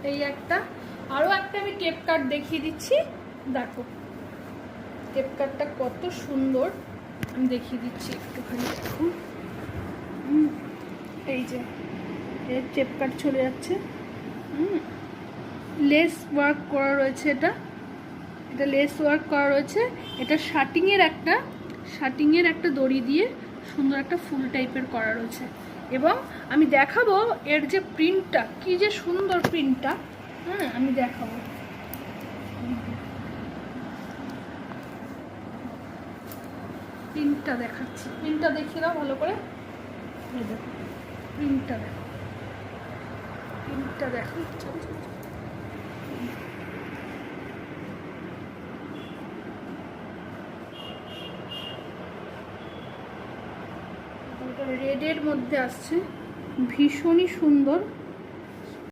এই একটা, আরও একটা আমি টেপ কাট দেখিয়ে দিচ্ছি, দেখো টেপ কাটটা কত সুন্দর, আমি দেখিয়ে দিচ্ছি একটুখানি দেখুন। এই যে এর টেপ কাট চলে যাচ্ছে, লেস ওয়ার্ক করা রয়েছে, এটা লেস ওয়ার্ক করা রয়েছে। এটা শার্টিংয়ের একটা দড়ি দিয়ে সুন্দর একটা ফুল টাইপের করা রয়েছে। এবং আমি দেখাবো এর যে প্রিন্টটা, কি যে সুন্দর প্রিন্টটা, হ্যাঁ আমি দেখাবো। প্রিন্টটা দেখাচ্ছি, প্রিন্টটা দেখিয়ে দাও ভালো করে। এই দেখো প্রিন্টটা দেখো, প্রিন্টটা দেখো, রেডের মধ্যে আসছে, ভীষণই সুন্দর।